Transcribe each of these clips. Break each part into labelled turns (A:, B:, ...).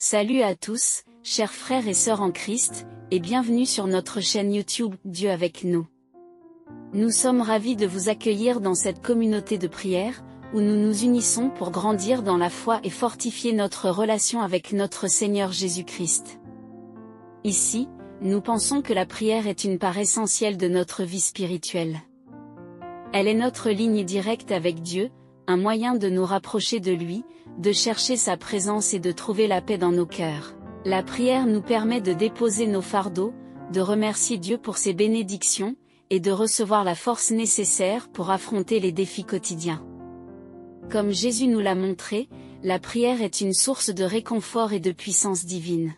A: Salut à tous, chers frères et sœurs en Christ, et bienvenue sur notre chaîne YouTube Dieu avec nous. Nous sommes ravis de vous accueillir dans cette communauté de prière, où nous nous unissons pour grandir dans la foi et fortifier notre relation avec notre Seigneur Jésus-Christ. Ici, nous pensons que la prière est une part essentielle de notre vie spirituelle. Elle est notre ligne directe avec Dieu, un moyen de nous rapprocher de lui, de chercher sa présence et de trouver la paix dans nos cœurs. La prière nous permet de déposer nos fardeaux, de remercier Dieu pour ses bénédictions, et de recevoir la force nécessaire pour affronter les défis quotidiens. Comme Jésus nous l'a montré, la prière est une source de réconfort et de puissance divine.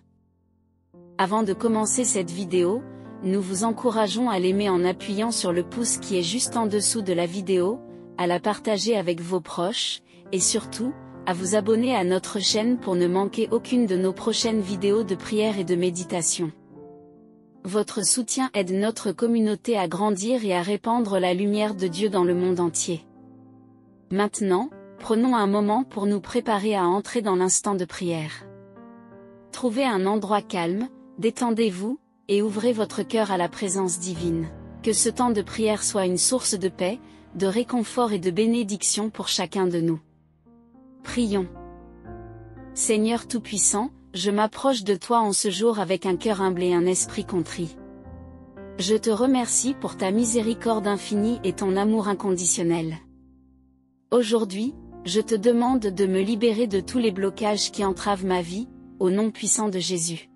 A: Avant de commencer cette vidéo, nous vous encourageons à l'aimer en appuyant sur le pouce qui est juste en dessous de la vidéo, à la partager avec vos proches, et surtout, à vous abonner à notre chaîne pour ne manquer aucune de nos prochaines vidéos de prière et de méditation. Votre soutien aide notre communauté à grandir et à répandre la lumière de Dieu dans le monde entier. Maintenant, prenons un moment pour nous préparer à entrer dans l'instant de prière. Trouvez un endroit calme, détendez-vous, et ouvrez votre cœur à la présence divine. Que ce temps de prière soit une source de paix, de réconfort et de bénédiction pour chacun de nous. Prions. Seigneur Tout-Puissant, je m'approche de toi en ce jour avec un cœur humble et un esprit contrit. Je te remercie pour ta miséricorde infinie et ton amour inconditionnel. Aujourd'hui, je te demande de me libérer de tous les blocages qui entravent ma vie, au nom puissant de Jésus.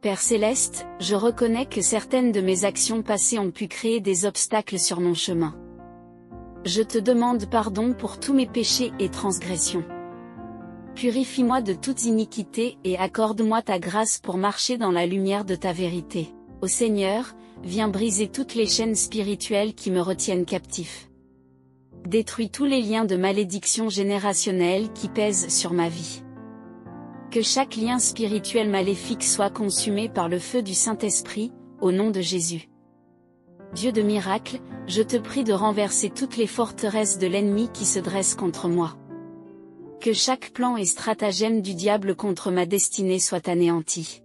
A: Père Céleste, je reconnais que certaines de mes actions passées ont pu créer des obstacles sur mon chemin. Je te demande pardon pour tous mes péchés et transgressions. Purifie-moi de toute iniquité et accorde-moi ta grâce pour marcher dans la lumière de ta vérité. Ô Seigneur, viens briser toutes les chaînes spirituelles qui me retiennent captif. Détruis tous les liens de malédiction générationnelle qui pèsent sur ma vie. Que chaque lien spirituel maléfique soit consumé par le feu du Saint-Esprit, au nom de Jésus. Dieu de miracles, je te prie de renverser toutes les forteresses de l'ennemi qui se dressent contre moi. Que chaque plan et stratagème du diable contre ma destinée soit anéanti.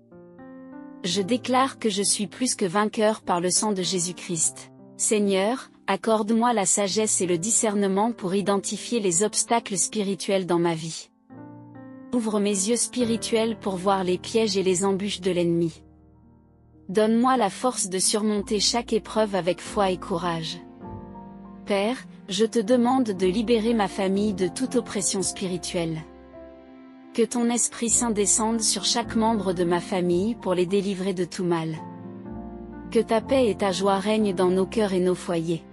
A: Je déclare que je suis plus que vainqueur par le sang de Jésus-Christ. Seigneur, accorde-moi la sagesse et le discernement pour identifier les obstacles spirituels dans ma vie. Ouvre mes yeux spirituels pour voir les pièges et les embûches de l'ennemi. Donne-moi la force de surmonter chaque épreuve avec foi et courage. Père, je te demande de libérer ma famille de toute oppression spirituelle. Que ton Esprit Saint descende sur chaque membre de ma famille pour les délivrer de tout mal. Que ta paix et ta joie règnent dans nos cœurs et nos foyers.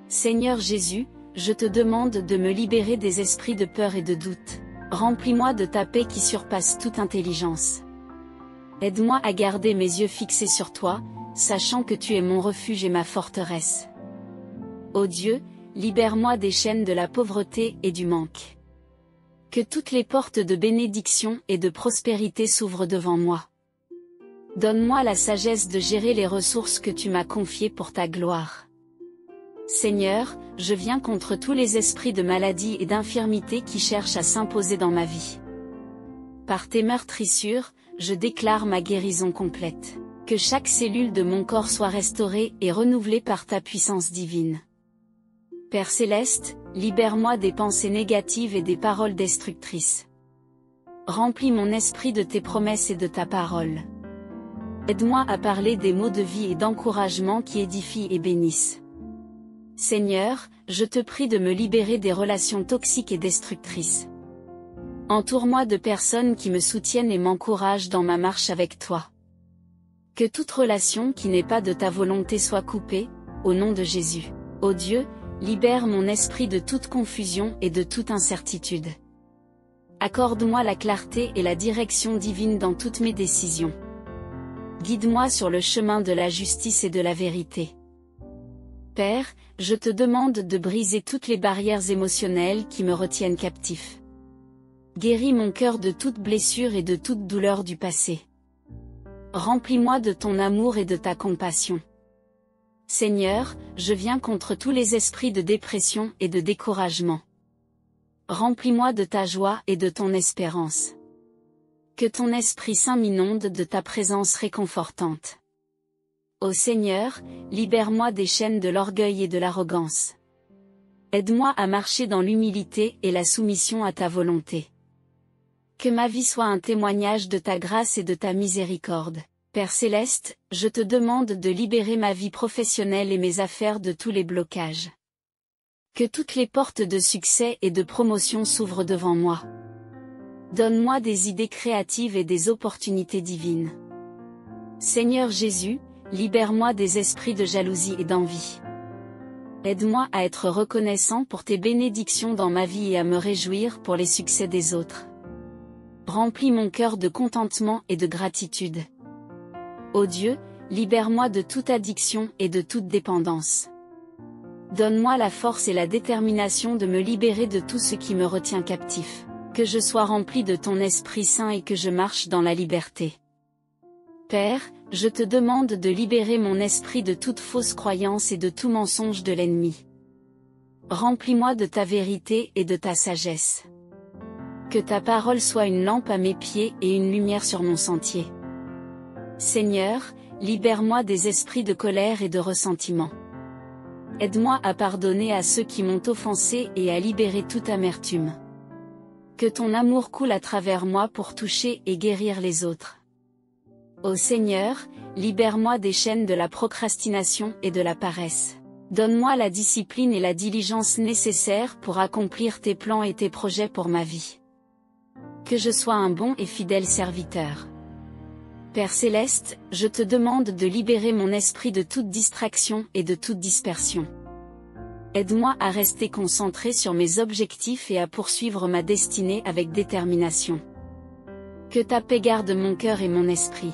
A: Seigneur Jésus, je te demande de me libérer des esprits de peur et de doute. Remplis-moi de ta paix qui surpasse toute intelligence. Aide-moi à garder mes yeux fixés sur toi, sachant que tu es mon refuge et ma forteresse. Ô Dieu, libère-moi des chaînes de la pauvreté et du manque. Que toutes les portes de bénédiction et de prospérité s'ouvrent devant moi. Donne-moi la sagesse de gérer les ressources que tu m'as confiées pour ta gloire. Seigneur, je viens contre tous les esprits de maladie et d'infirmité qui cherchent à s'imposer dans ma vie. Par tes meurtrissures, je déclare ma guérison complète. Que chaque cellule de mon corps soit restaurée et renouvelée par ta puissance divine. Père Céleste, libère-moi des pensées négatives et des paroles destructrices. Remplis mon esprit de tes promesses et de ta parole. Aide-moi à parler des mots de vie et d'encouragement qui édifient et bénissent. Seigneur, je te prie de me libérer des relations toxiques et destructrices. Entoure-moi de personnes qui me soutiennent et m'encouragent dans ma marche avec toi. Que toute relation qui n'est pas de ta volonté soit coupée, au nom de Jésus. Ô Dieu, libère mon esprit de toute confusion et de toute incertitude. Accorde-moi la clarté et la direction divine dans toutes mes décisions. Guide-moi sur le chemin de la justice et de la vérité. Père, je te demande de briser toutes les barrières émotionnelles qui me retiennent captif. Guéris mon cœur de toute blessure et de toute douleur du passé. Remplis-moi de ton amour et de ta compassion. Seigneur, je viens contre tous les esprits de dépression et de découragement. Remplis-moi de ta joie et de ton espérance. Que ton Esprit Saint m'inonde de ta présence réconfortante. Ô Seigneur, libère-moi des chaînes de l'orgueil et de l'arrogance. Aide-moi à marcher dans l'humilité et la soumission à ta volonté. Que ma vie soit un témoignage de ta grâce et de ta miséricorde. Père Céleste, je te demande de libérer ma vie professionnelle et mes affaires de tous les blocages. Que toutes les portes de succès et de promotion s'ouvrent devant moi. Donne-moi des idées créatives et des opportunités divines. Seigneur Jésus, libère-moi des esprits de jalousie et d'envie. Aide-moi à être reconnaissant pour tes bénédictions dans ma vie et à me réjouir pour les succès des autres. Remplis mon cœur de contentement et de gratitude. Ô Dieu, libère-moi de toute addiction et de toute dépendance. Donne-moi la force et la détermination de me libérer de tout ce qui me retient captif. Que je sois rempli de ton Esprit Saint et que je marche dans la liberté. Père, je te demande de libérer mon esprit de toute fausse croyance et de tout mensonge de l'ennemi. Remplis-moi de ta vérité et de ta sagesse. Que ta parole soit une lampe à mes pieds et une lumière sur mon sentier. Seigneur, libère-moi des esprits de colère et de ressentiment. Aide-moi à pardonner à ceux qui m'ont offensé et à libérer toute amertume. Que ton amour coule à travers moi pour toucher et guérir les autres. Ô Seigneur, libère-moi des chaînes de la procrastination et de la paresse. Donne-moi la discipline et la diligence nécessaires pour accomplir tes plans et tes projets pour ma vie. Que je sois un bon et fidèle serviteur. Père Céleste, je te demande de libérer mon esprit de toute distraction et de toute dispersion. Aide-moi à rester concentré sur mes objectifs et à poursuivre ma destinée avec détermination. Que ta paix garde mon cœur et mon esprit.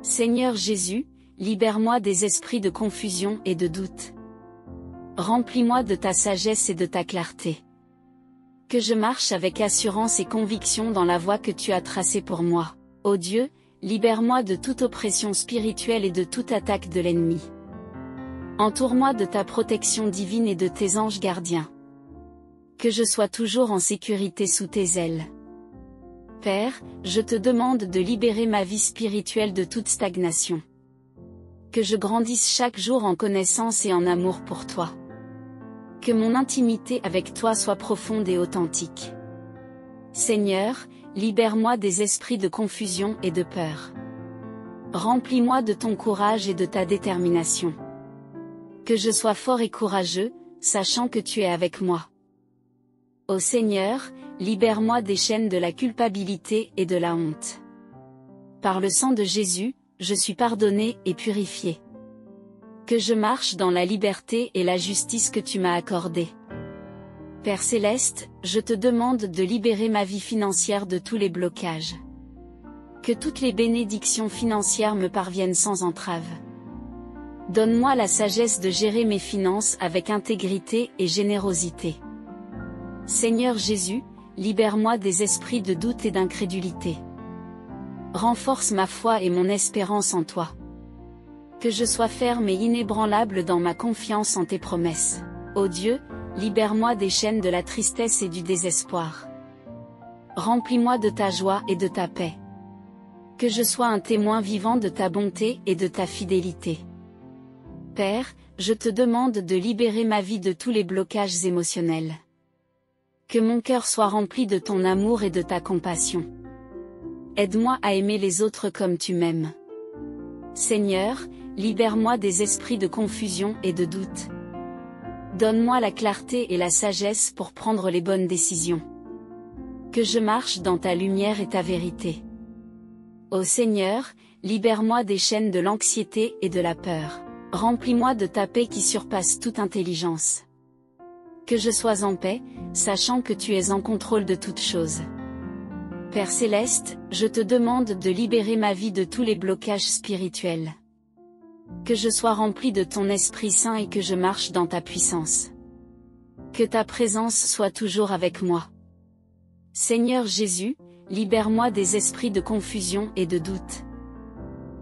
A: Seigneur Jésus, libère-moi des esprits de confusion et de doute. Remplis-moi de ta sagesse et de ta clarté. Que je marche avec assurance et conviction dans la voie que tu as tracée pour moi. Ô Dieu, libère-moi de toute oppression spirituelle et de toute attaque de l'ennemi. Entoure-moi de ta protection divine et de tes anges gardiens. Que je sois toujours en sécurité sous tes ailes. Père, je te demande de libérer ma vie spirituelle de toute stagnation. Que je grandisse chaque jour en connaissance et en amour pour toi. Que mon intimité avec toi soit profonde et authentique. Seigneur, libère-moi des esprits de confusion et de peur. Remplis-moi de ton courage et de ta détermination. Que je sois fort et courageux, sachant que tu es avec moi. Ô Seigneur, libère-moi des chaînes de la culpabilité et de la honte. Par le sang de Jésus, je suis pardonné et purifié. Que je marche dans la liberté et la justice que tu m'as accordée. Père Céleste, je te demande de libérer ma vie financière de tous les blocages. Que toutes les bénédictions financières me parviennent sans entrave. Donne-moi la sagesse de gérer mes finances avec intégrité et générosité. Seigneur Jésus, libère-moi des esprits de doute et d'incrédulité. Renforce ma foi et mon espérance en toi. Que je sois ferme et inébranlable dans ma confiance en tes promesses. Ô Dieu, libère-moi des chaînes de la tristesse et du désespoir. Remplis-moi de ta joie et de ta paix. Que je sois un témoin vivant de ta bonté et de ta fidélité. Père, je te demande de libérer ma vie de tous les blocages émotionnels. Que mon cœur soit rempli de ton amour et de ta compassion. Aide-moi à aimer les autres comme tu m'aimes. Seigneur, libère-moi des esprits de confusion et de doute. Donne-moi la clarté et la sagesse pour prendre les bonnes décisions. Que je marche dans ta lumière et ta vérité. Ô Seigneur, libère-moi des chaînes de l'anxiété et de la peur. Remplis-moi de ta paix qui surpasse toute intelligence. Que je sois en paix, sachant que tu es en contrôle de toutes choses. Père Céleste, je te demande de libérer ma vie de tous les blocages spirituels. Que je sois rempli de ton Esprit Saint et que je marche dans ta puissance. Que ta présence soit toujours avec moi. Seigneur Jésus, libère-moi des esprits de confusion et de doute.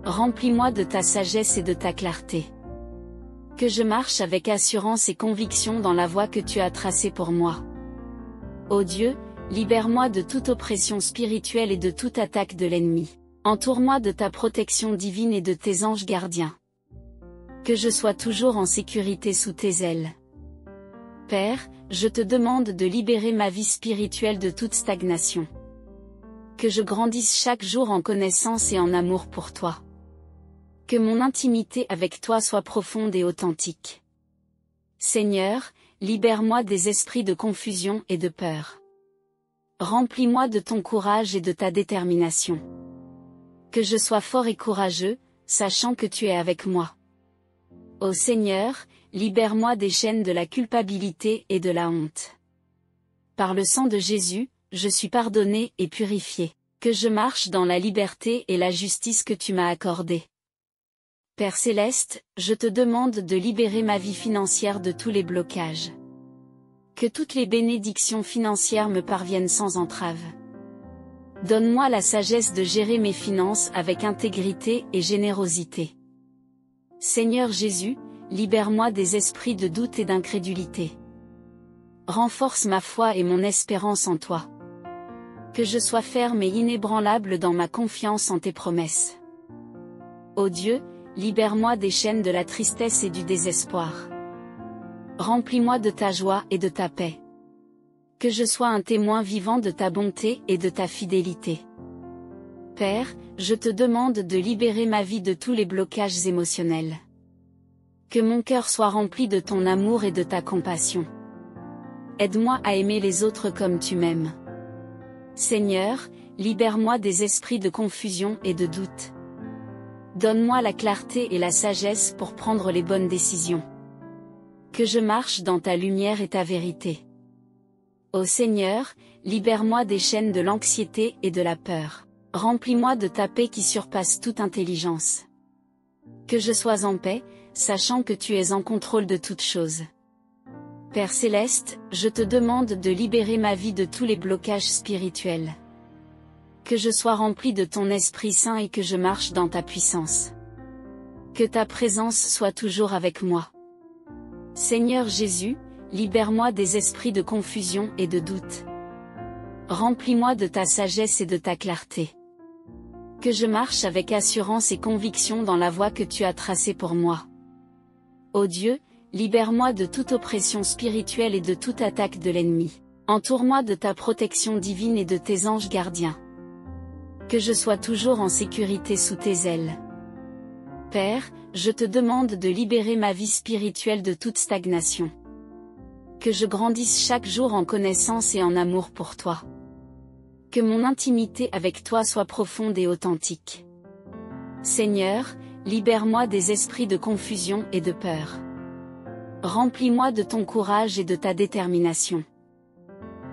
A: Remplis-moi de ta sagesse et de ta clarté. Que je marche avec assurance et conviction dans la voie que tu as tracée pour moi. Ô Dieu, libère-moi de toute oppression spirituelle et de toute attaque de l'ennemi. Entoure-moi de ta protection divine et de tes anges gardiens. Que je sois toujours en sécurité sous tes ailes. Père, je te demande de libérer ma vie spirituelle de toute stagnation. Que je grandisse chaque jour en connaissance et en amour pour toi. Que mon intimité avec toi soit profonde et authentique. Seigneur, libère-moi des esprits de confusion et de peur. Remplis-moi de ton courage et de ta détermination. Que je sois fort et courageux, sachant que tu es avec moi. Ô Seigneur, libère-moi des chaînes de la culpabilité et de la honte. Par le sang de Jésus, je suis pardonné et purifié. Que je marche dans la liberté et la justice que tu m'as accordée. Père Céleste, je te demande de libérer ma vie financière de tous les blocages. Que toutes les bénédictions financières me parviennent sans entrave. Donne-moi la sagesse de gérer mes finances avec intégrité et générosité. Seigneur Jésus, libère-moi des esprits de doute et d'incrédulité. Renforce ma foi et mon espérance en toi. Que je sois ferme et inébranlable dans ma confiance en tes promesses. Ô Dieu, libère-moi des chaînes de la tristesse et du désespoir. Remplis-moi de ta joie et de ta paix. Que je sois un témoin vivant de ta bonté et de ta fidélité. Père, je te demande de libérer ma vie de tous les blocages émotionnels. Que mon cœur soit rempli de ton amour et de ta compassion. Aide-moi à aimer les autres comme tu m'aimes. Seigneur, libère-moi des esprits de confusion et de doute. Donne-moi la clarté et la sagesse pour prendre les bonnes décisions. Que je marche dans ta lumière et ta vérité. Ô Seigneur, libère-moi des chaînes de l'anxiété et de la peur. Remplis-moi de ta paix qui surpasse toute intelligence. Que je sois en paix, sachant que tu es en contrôle de toutes choses. Père Céleste, je te demande de libérer ma vie de tous les blocages spirituels. Que je sois rempli de ton Esprit Saint et que je marche dans ta puissance. Que ta présence soit toujours avec moi. Seigneur Jésus, libère-moi des esprits de confusion et de doute. Remplis-moi de ta sagesse et de ta clarté. Que je marche avec assurance et conviction dans la voie que tu as tracée pour moi. Ô Dieu, libère-moi de toute oppression spirituelle et de toute attaque de l'ennemi. Entoure-moi de ta protection divine et de tes anges gardiens. Que je sois toujours en sécurité sous tes ailes. Père, je te demande de libérer ma vie spirituelle de toute stagnation. Que je grandisse chaque jour en connaissance et en amour pour toi. Que mon intimité avec toi soit profonde et authentique. Seigneur, libère-moi des esprits de confusion et de peur. Remplis-moi de ton courage et de ta détermination.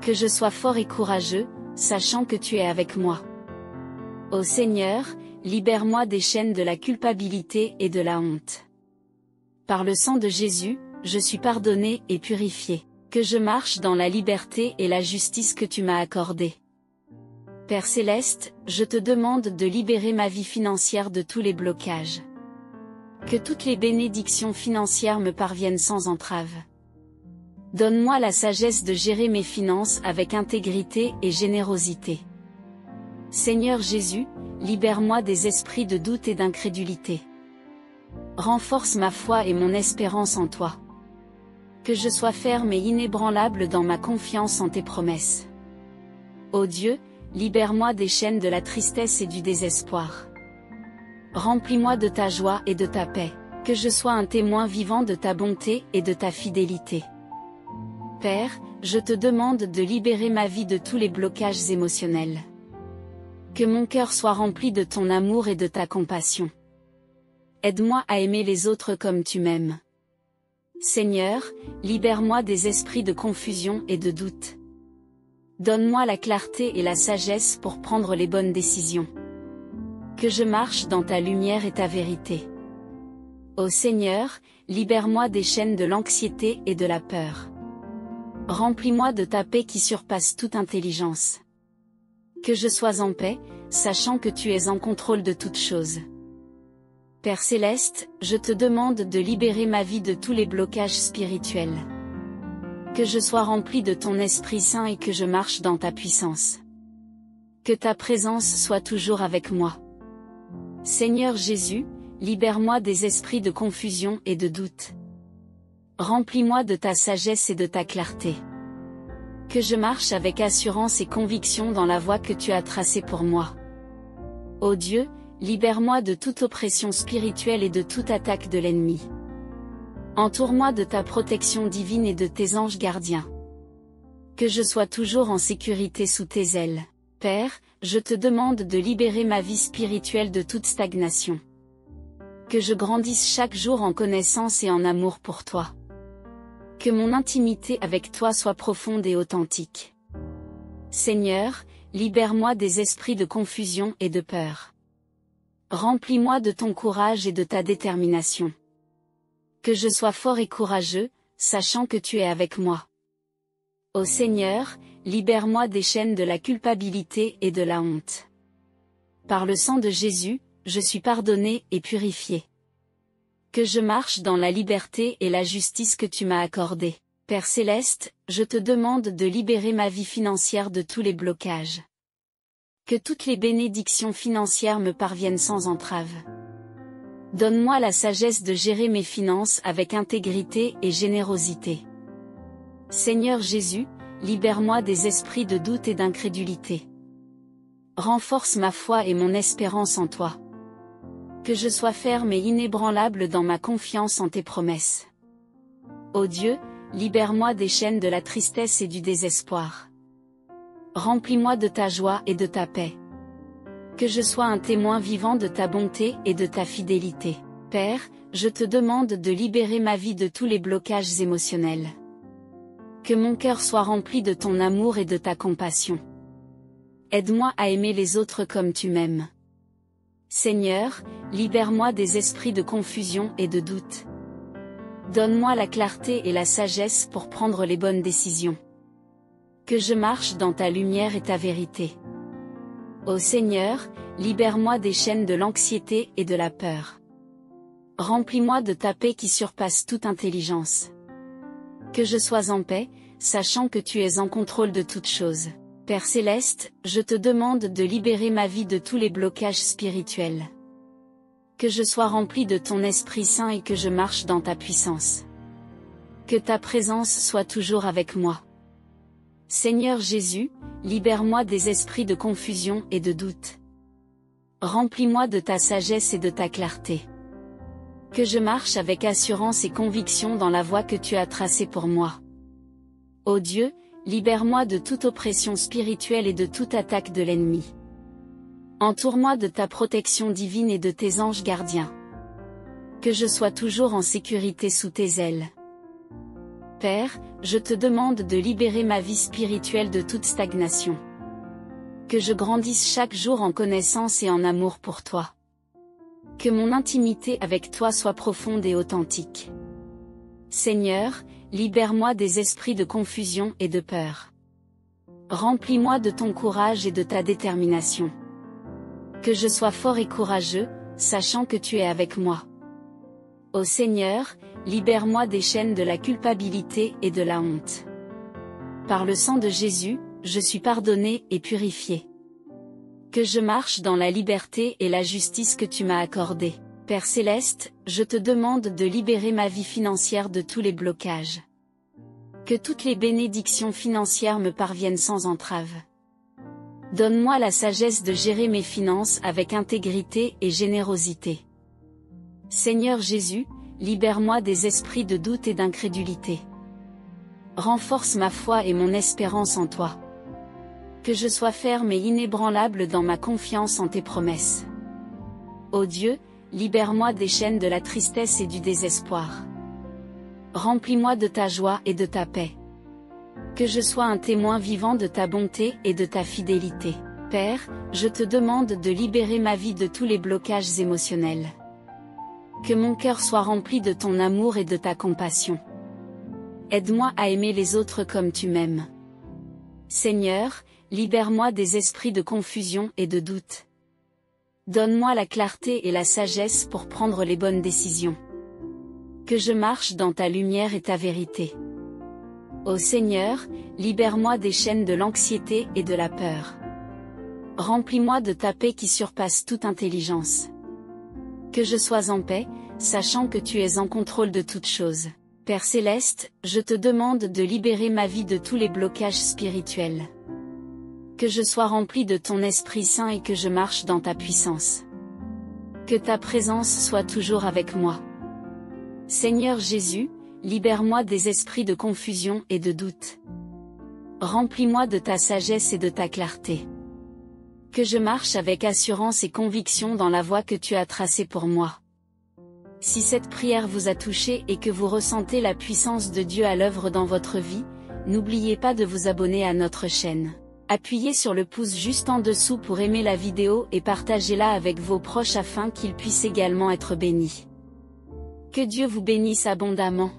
A: Que je sois fort et courageux, sachant que tu es avec moi. Ô Seigneur, libère-moi des chaînes de la culpabilité et de la honte. Par le sang de Jésus, je suis pardonné et purifié. Que je marche dans la liberté et la justice que tu m'as accordée. Père Céleste, je te demande de libérer ma vie financière de tous les blocages. Que toutes les bénédictions financières me parviennent sans entrave. Donne-moi la sagesse de gérer mes finances avec intégrité et générosité. Seigneur Jésus, libère-moi des esprits de doute et d'incrédulité. Renforce ma foi et mon espérance en toi. Que je sois ferme et inébranlable dans ma confiance en tes promesses. Ô Dieu, libère-moi des chaînes de la tristesse et du désespoir. Remplis-moi de ta joie et de ta paix. Que je sois un témoin vivant de ta bonté et de ta fidélité. Père, je te demande de libérer ma vie de tous les blocages émotionnels. Que mon cœur soit rempli de ton amour et de ta compassion. Aide-moi à aimer les autres comme tu m'aimes. Seigneur, libère-moi des esprits de confusion et de doute. Donne-moi la clarté et la sagesse pour prendre les bonnes décisions. Que je marche dans ta lumière et ta vérité. Ô Seigneur, libère-moi des chaînes de l'anxiété et de la peur. Remplis-moi de ta paix qui surpasse toute intelligence. Que je sois en paix, sachant que tu es en contrôle de toutes choses. Père Céleste, je te demande de libérer ma vie de tous les blocages spirituels. Que je sois rempli de ton Esprit Saint et que je marche dans ta puissance. Que ta présence soit toujours avec moi. Seigneur Jésus, libère-moi des esprits de confusion et de doute. Remplis-moi de ta sagesse et de ta clarté. Que je marche avec assurance et conviction dans la voie que tu as tracée pour moi. Ô Dieu, libère-moi de toute oppression spirituelle et de toute attaque de l'ennemi. Entoure-moi de ta protection divine et de tes anges gardiens. Que je sois toujours en sécurité sous tes ailes. Père, je te demande de libérer ma vie spirituelle de toute stagnation. Que je grandisse chaque jour en connaissance et en amour pour toi. Que mon intimité avec toi soit profonde et authentique. Seigneur, libère-moi des esprits de confusion et de peur. Remplis-moi de ton courage et de ta détermination. Que je sois fort et courageux, sachant que tu es avec moi. Ô Seigneur, libère-moi des chaînes de la culpabilité et de la honte. Par le sang de Jésus, je suis pardonné et purifié. Que je marche dans la liberté et la justice que tu m'as accordée. Père Céleste, je te demande de libérer ma vie financière de tous les blocages. Que toutes les bénédictions financières me parviennent sans entrave. Donne-moi la sagesse de gérer mes finances avec intégrité et générosité. Seigneur Jésus, libère-moi des esprits de doute et d'incrédulité. Renforce ma foi et mon espérance en toi. Que je sois ferme et inébranlable dans ma confiance en tes promesses. Ô Dieu, libère-moi des chaînes de la tristesse et du désespoir. Remplis-moi de ta joie et de ta paix. Que je sois un témoin vivant de ta bonté et de ta fidélité. Père, je te demande de libérer ma vie de tous les blocages émotionnels. Que mon cœur soit rempli de ton amour et de ta compassion. Aide-moi à aimer les autres comme tu m'aimes. Seigneur, libère-moi des esprits de confusion et de doute. Donne-moi la clarté et la sagesse pour prendre les bonnes décisions. Que je marche dans ta lumière et ta vérité. Ô Seigneur, libère-moi des chaînes de l'anxiété et de la peur. Remplis-moi de ta paix qui surpasse toute intelligence. Que je sois en paix, sachant que tu es en contrôle de toutes choses. Père Céleste, je te demande de libérer ma vie de tous les blocages spirituels. Que je sois rempli de ton Esprit Saint et que je marche dans ta puissance. Que ta présence soit toujours avec moi. Seigneur Jésus, libère-moi des esprits de confusion et de doute. Remplis-moi de ta sagesse et de ta clarté. Que je marche avec assurance et conviction dans la voie que tu as tracée pour moi. Ô Dieu, libère-moi de toute oppression spirituelle et de toute attaque de l'ennemi. Entoure-moi de ta protection divine et de tes anges gardiens. Que je sois toujours en sécurité sous tes ailes. Père, je te demande de libérer ma vie spirituelle de toute stagnation. Que je grandisse chaque jour en connaissance et en amour pour toi. Que mon intimité avec toi soit profonde et authentique. Seigneur, libère-moi des esprits de confusion et de peur. Remplis-moi de ton courage et de ta détermination. Que je sois fort et courageux, sachant que tu es avec moi. Ô Seigneur, libère-moi des chaînes de la culpabilité et de la honte. Par le sang de Jésus, je suis pardonné et purifié. Que je marche dans la liberté et la justice que tu m'as accordée. Père Céleste, je te demande de libérer ma vie financière de tous les blocages. Que toutes les bénédictions financières me parviennent sans entrave. Donne-moi la sagesse de gérer mes finances avec intégrité et générosité. Seigneur Jésus, libère-moi des esprits de doute et d'incrédulité. Renforce ma foi et mon espérance en toi. Que je sois ferme et inébranlable dans ma confiance en tes promesses. Ô Dieu, libère-moi des chaînes de la tristesse et du désespoir. Remplis-moi de ta joie et de ta paix. Que je sois un témoin vivant de ta bonté et de ta fidélité. Père, je te demande de libérer ma vie de tous les blocages émotionnels. Que mon cœur soit rempli de ton amour et de ta compassion. Aide-moi à aimer les autres comme tu m'aimes. Seigneur, libère-moi des esprits de confusion et de doute. Donne-moi la clarté et la sagesse pour prendre les bonnes décisions. Que je marche dans ta lumière et ta vérité. Ô Seigneur, libère-moi des chaînes de l'anxiété et de la peur. Remplis-moi de ta paix qui surpasse toute intelligence. Que je sois en paix, sachant que tu es en contrôle de toutes choses. Père Céleste, je te demande de libérer ma vie de tous les blocages spirituels. Que je sois rempli de ton Esprit Saint et que je marche dans ta puissance. Que ta présence soit toujours avec moi. Seigneur Jésus, libère-moi des esprits de confusion et de doute. Remplis-moi de ta sagesse et de ta clarté. Que je marche avec assurance et conviction dans la voie que tu as tracée pour moi. Si cette prière vous a touché et que vous ressentez la puissance de Dieu à l'œuvre dans votre vie, n'oubliez pas de vous abonner à notre chaîne. Appuyez sur le pouce juste en dessous pour aimer la vidéo et partagez-la avec vos proches afin qu'ils puissent également être bénis. Que Dieu vous bénisse abondamment.